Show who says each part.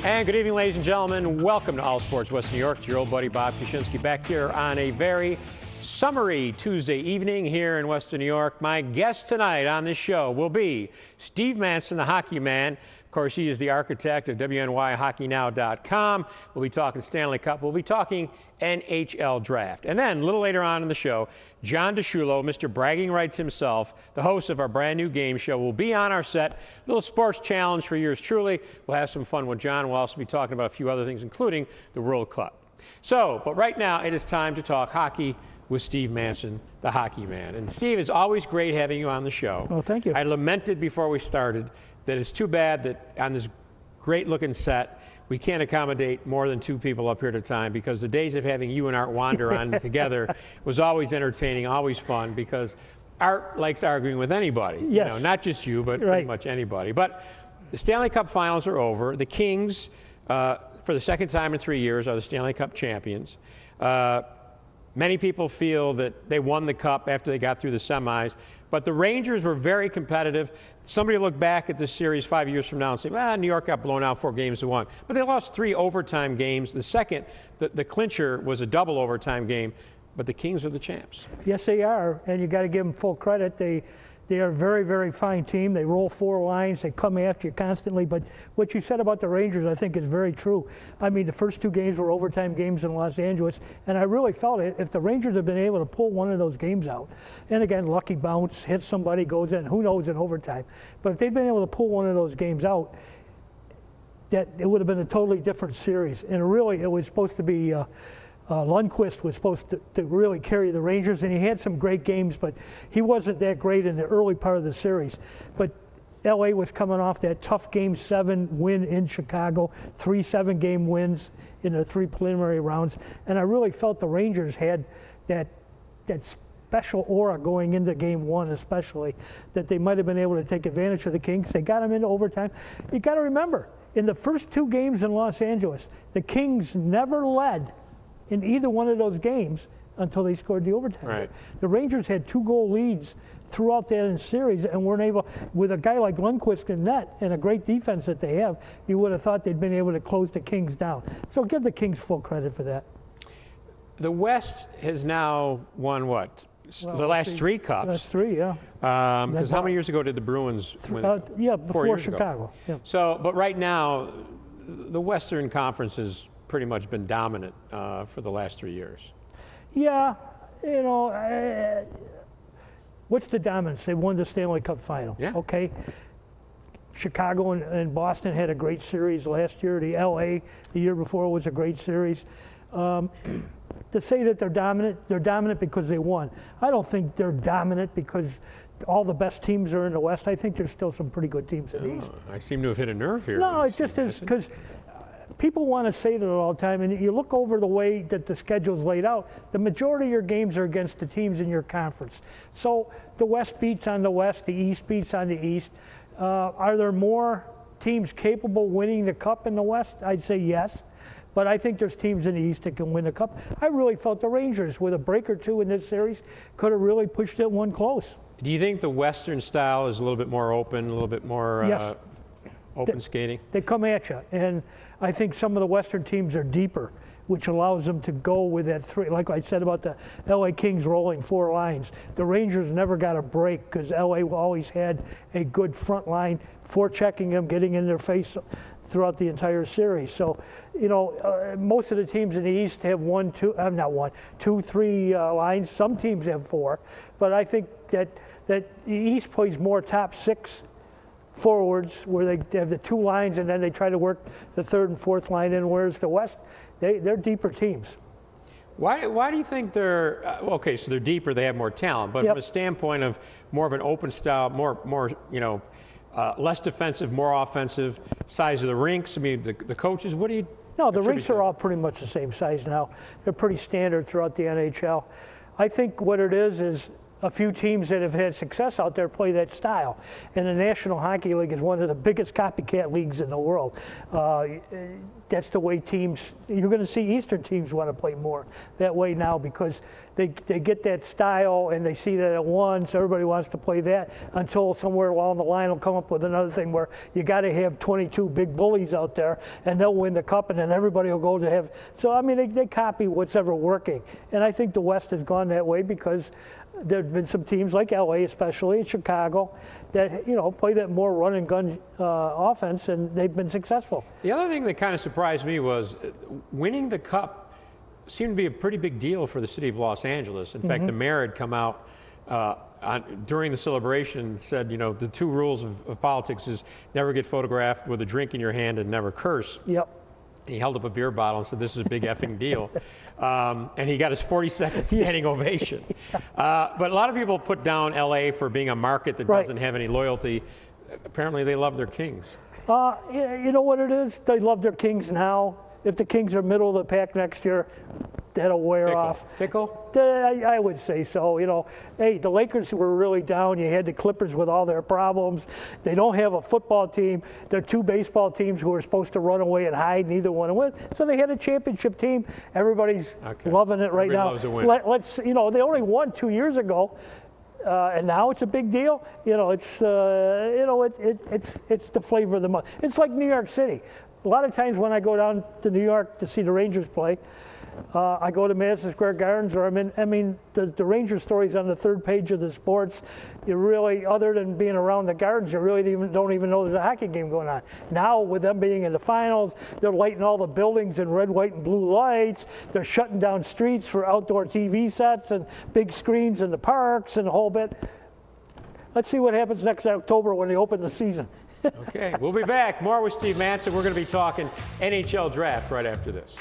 Speaker 1: And good evening, ladies and gentlemen. Welcome to All Sports West New York. It's your old buddy Bob Kuczynski back here on a very summery Tuesday evening here in Western New York. My guest tonight on this show will be Steve Manson, the hockey man. Of course, he is the architect of WNY HockeyNow.com. We'll be talking Stanley Cup. We'll be talking NHL draft. And then a little later on in the show, John DeShulo, Mr. Bragging Rights himself, the host of our brand new game show, will be on our set. A little sports challenge for yours truly. We'll have some fun with John. We'll also be talking about a few other things, including the World Cup. But right now it is time to talk hockey with Steve Manson, the hockey man. And Steve, it's always great having you on the show.
Speaker 2: Oh, thank you.
Speaker 1: I lamented before we started that it's too bad that on this great looking set, we can't accommodate more than two people up here at a time, because the days of having you and Art Wander on together was always entertaining, always fun, because Art likes arguing with anybody.
Speaker 2: Yes.
Speaker 1: You know, not just you, but pretty much anybody. But the Stanley Cup Finals are over. The Kings, for the second time in 3 years, are the Stanley Cup champions. Many people feel that they won the cup after they got through the semis, but the Rangers were very competitive. Somebody look back at this series 5 years from now and say, well, New York got blown out 4-1. But they lost 3 overtime games. The second, the clincher, was a double overtime game, but the Kings are the champs.
Speaker 2: Yes, they are, and you got to give them full credit. They are a very, very fine team. They roll 4 lines. They come after you constantly. But what you said about the Rangers, I think, is very true. I mean, the first 2 games were overtime games in Los Angeles, and I really felt it. If the Rangers had been able to pull one of those games out, and again, lucky bounce, hit somebody, goes in, who knows in overtime. But if they'd been able to pull one of those games out, that it would have been a totally different series. And really, it was supposed to be Lundqvist was supposed to really carry the Rangers, and he had some great games, but he wasn't that great in the early part of the series. But LA was coming off that tough Game 7 win in Chicago, 3 7-game wins in the 3 preliminary rounds, and I really felt the Rangers had that special aura going into Game 1 especially, that they might have been able to take advantage of the Kings. They got them into overtime. You got to remember, in the first 2 games in Los Angeles, the Kings never led in either one of those games until they scored the overtime.
Speaker 1: Right.
Speaker 2: The Rangers had 2-goal leads throughout that series and weren't able, with a guy like Lundqvist in net and a great defense that they have, you would have thought they'd been able to close the Kings down. So give the Kings full credit for that.
Speaker 1: The West has now won what? Well, the last 3 cups.
Speaker 2: Last 3, yeah.
Speaker 1: Because how many years ago did the Bruins win?
Speaker 2: Yeah, before Chicago. Yeah.
Speaker 1: So, but right now, the Western Conference has pretty much been dominant for the last 3 years.
Speaker 2: Yeah, you know, what's the dominance? They won the Stanley Cup Final.
Speaker 1: Yeah.
Speaker 2: Okay. Chicago and Boston had a great series last year. The LA the year before was a great series. To say that they're dominant because they won. I don't think they're dominant because all the best teams are in the West. I think there's still some pretty good teams in the East.
Speaker 1: I seem to have hit a nerve here.
Speaker 2: No, it just is because people want to say that all the time, and you look over the way that the schedule's laid out, the majority of your games are against the teams in your conference. So the West beats on the West, the East beats on the East. Are there more teams capable of winning the Cup in the West? I'd say yes. But I think there's teams in the East that can win the Cup. I really felt the Rangers, with a break or 2 in this series, could have really pushed it one close.
Speaker 1: Do you think the Western style is a little bit more open, a little bit more
Speaker 2: yes.
Speaker 1: Open skating?
Speaker 2: They come at you, and I think some of the Western teams are deeper, which allows them to go with that 3. Like I said about the LA Kings rolling 4 lines, the Rangers never got a break because LA always had a good front line, forechecking them, getting in their face throughout the entire series. So, you know, most of the teams in the East have 2, 3 lines. Some teams have 4, but I think that the East plays more top 6 forwards, where they have the 2 lines and then they try to work the 3rd and 4th line in, whereas the West, they're deeper teams.
Speaker 1: Why do you think they're okay? So they're deeper, they have more talent, but from a standpoint of more of an open style, more you know, less defensive, more offensive, size of the rinks. I mean, the coaches. What do you?
Speaker 2: No, the rinks are all pretty much the same size now. They're pretty standard throughout the NHL. I think what it is a few teams that have had success out there play that style. And the National Hockey League is one of the biggest copycat leagues in the world. That's the way teams, you're going to see Eastern teams want to play more that way now because they get that style and they see that it won, so everybody wants to play that until somewhere along the line will come up with another thing where you got to have 22 big bullies out there and they'll win the cup and then everybody will go to have. So, I mean, they copy what's ever working. And I think the West has gone that way because there have been some teams like LA, especially in Chicago, that play that more run and gun offense, and they've been successful.
Speaker 1: The other thing that kind of surprised me was winning the cup seemed to be a pretty big deal for the city of Los Angeles. In fact, the mayor had come out during the celebration and said, the two rules of politics is never get photographed with a drink in your hand and never curse.
Speaker 2: Yep.
Speaker 1: He held up a beer bottle and said, "This is a big effing deal." And he got his 42nd standing ovation. But a lot of people put down LA for being a market that doesn't have any loyalty. Apparently they love their Kings.
Speaker 2: You know what it is? They love their Kings now. If the Kings are middle of the pack next year, that'll wear off.
Speaker 1: Fickle?
Speaker 2: I would say so. Hey, the Lakers were really down. You had the Clippers with all their problems. They don't have a football team. They're two baseball teams who are supposed to run away and hide. Neither one to win. So they had a championship team. Everybody's loving it right now.
Speaker 1: Loves a win.
Speaker 2: Let's. They only won 2 years ago. And now it's a big deal. It's the flavor of the month. It's like New York City. A lot of times when I go down to New York to see the Rangers play, I go to Madison Square Gardens, or the Ranger stories on the third page of the sports. You really, other than being around the Gardens, you really don't even know there's a hockey game going on. Now, with them being in the finals, they're lighting all the buildings in red, white, and blue lights. They're shutting down streets for outdoor TV sets and big screens in the parks and the whole bit. Let's see what happens next October when they open the season.
Speaker 1: Okay, we'll be back. More with Steve Manson. We're going to be talking NHL draft right after this.